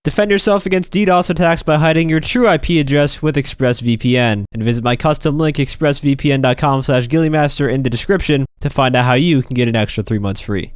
Defend yourself against DDoS attacks by hiding your true IP address with ExpressVPN, and visit my custom link expressvpn.com/ghilliemaster in the description to find out how you can get an extra 3 months free.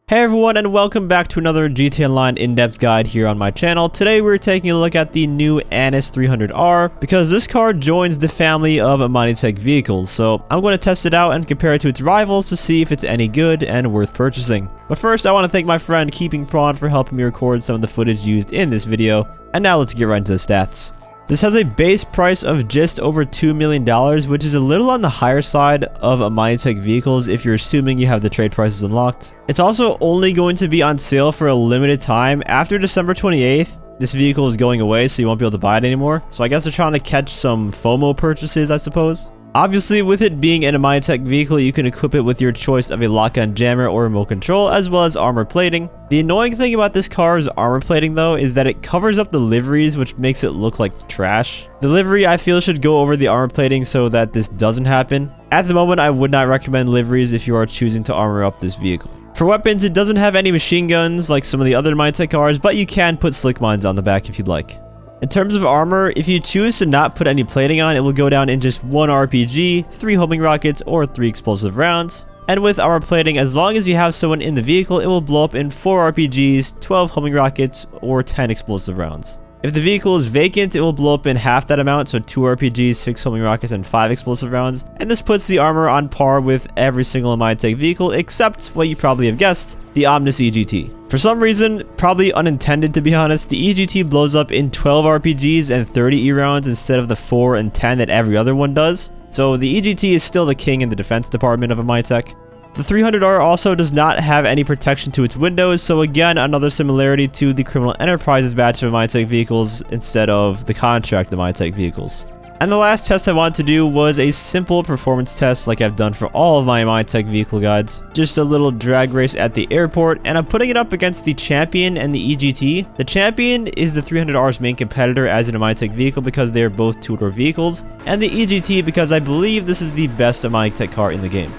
Hey everyone, and welcome back to another GTA Online in-depth guide here on my channel. Today we're taking a look at the new Anis 300R because this car joins the family of Imani Tech vehicles, so I'm going to test it out and compare it to its rivals to see if it's any good and worth purchasing. But first, I want to thank my friend KeepingPrawn for helping me record some of the footage used in this video, and now let's get right into the stats. This has a base price of just over $2 million, which is a little on the higher side of Imani Tech vehicles if you're assuming you have the trade prices unlocked. It's also only going to be on sale for a limited time. After December 28th, this vehicle is going away, so you won't be able to buy it anymore. So I guess they're trying to catch some FOMO purchases, I suppose. Obviously, with it being an Imani Tech vehicle, you can equip it with your choice of a lock-on jammer or remote control, as well as armor plating. The annoying thing about this car's armor plating, though, is that it covers up the liveries, which makes it look like trash. The livery, I feel, should go over the armor plating so that this doesn't happen. At the moment, I would not recommend liveries if you are choosing to armor up this vehicle. For weapons, it doesn't have any machine guns like some of the other Imani Tech cars, but you can put slick mines on the back if you'd like. In terms of armor, if you choose to not put any plating on, it will go down in just 1 RPG, 3 homing rockets, or 3 explosive rounds. And with armor plating, as long as you have someone in the vehicle, it will blow up in 4 RPGs, 12 homing rockets, or 10 explosive rounds. If the vehicle is vacant, it will blow up in half that amount, so 2 RPGs, 6 homing rockets, and 5 explosive rounds. And this puts the armor on par with every single Imani Tech vehicle, except what you probably have guessed, the Omnis EGT. For some reason, probably unintended to be honest, the EGT blows up in 12 RPGs and 30 E rounds instead of the 4 and 10 that every other one does. So the EGT is still the king in the defense department of Imani Tech. The 300R also does not have any protection to its windows, so again, another similarity to the Criminal Enterprises batch of Imani Tech vehicles instead of the contract Imani Tech vehicles. And the last test I wanted to do was a simple performance test like I've done for all of my Imani Tech vehicle guides. Just a little drag race at the airport, and I'm putting it up against the Champion and the EGT. The Champion is the 300R's main competitor as an Imani Tech vehicle because they are both two-door vehicles, and the EGT because I believe this is the best Imani Tech car in the game.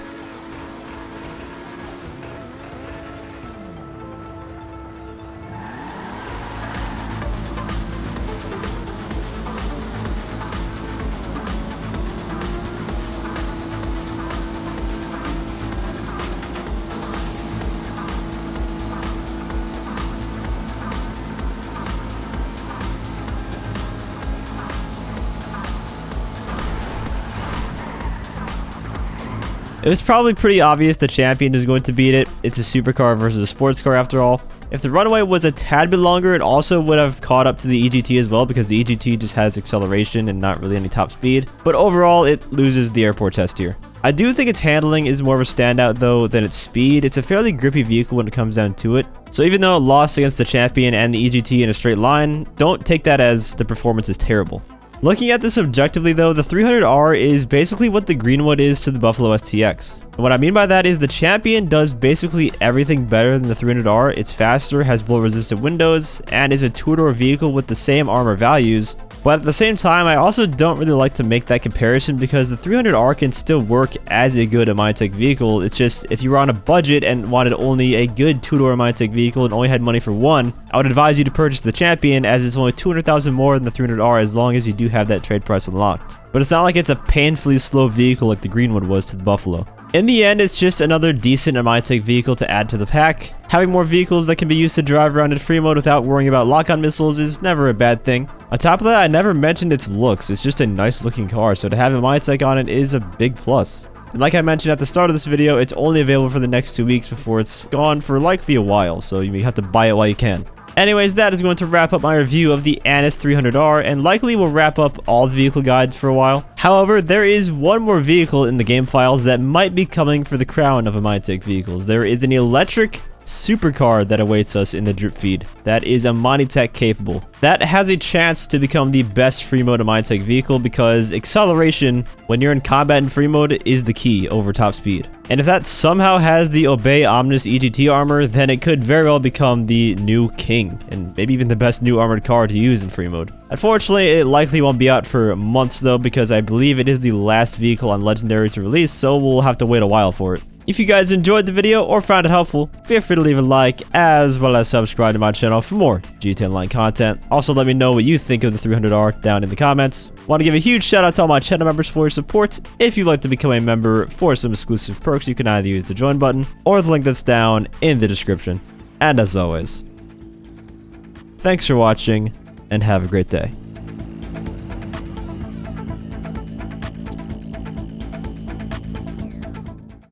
It was probably pretty obvious the Champion is going to beat it. It's a supercar versus a sports car after all. If the runway was a tad bit longer, it also would have caught up to the EGT as well because the EGT just has acceleration and not really any top speed. But overall, it loses the airport test here. I do think its handling is more of a standout though than its speed. It's a fairly grippy vehicle when it comes down to it. So even though it lost against the Champion and the EGT in a straight line, don't take that as the performance is terrible. Looking at this objectively though, the 300R is basically what the Greenwood is to the Buffalo STX. And what I mean by that is the Champion does basically everything better than the 300R. It's faster, has blow resistant windows, and is a two-door vehicle with the same armor values. But at the same time, I also don't really like to make that comparison because the 300R can still work as a good Imani Tech vehicle. It's just if you were on a budget and wanted only a good two-door Imani Tech vehicle and only had money for one, I would advise you to purchase the Champion as it's only 200,000 more than the 300R as long as you do have that trade price unlocked. But it's not like it's a painfully slow vehicle like the Greenwood was to the Buffalo. In the end, it's just another decent Imani Tech vehicle to add to the pack. Having more vehicles that can be used to drive around in free mode without worrying about lock-on missiles is never a bad thing. On top of that, I never mentioned its looks. It's just a nice looking car, so to have Imani Tech on it is a big plus. And like I mentioned at the start of this video, it's only available for the next 2 weeks before it's gone for likely a while, so you have to buy it while you can. Anyways, that is going to wrap up my review of the Anis 300R, and likely will wrap up all the vehicle guides for a while. However, there is one more vehicle in the game files that might be coming for the crown of Imani Tech vehicles. There is an electric supercar that awaits us in the drip feed that is Imani Tech capable. That has a chance to become the best free mode Imani Tech vehicle because acceleration when you're in combat in free mode is the key over top speed. And if that somehow has the Obey Omnis EGT armor, then it could very well become the new king and maybe even the best new armored car to use in free mode. Unfortunately, it likely won't be out for months though because I believe it is the last vehicle on Legendary to release, so we'll have to wait a while for it. If you guys enjoyed the video or found it helpful, feel free to leave a like as well as subscribe to my channel for more GTA Online content. Also, let me know what you think of the 300R down in the comments. Want to give a huge shout out to all my channel members for your support. If you'd like to become a member for some exclusive perks, you can either use the join button or the link that's down in the description. And as always, thanks for watching and have a great day.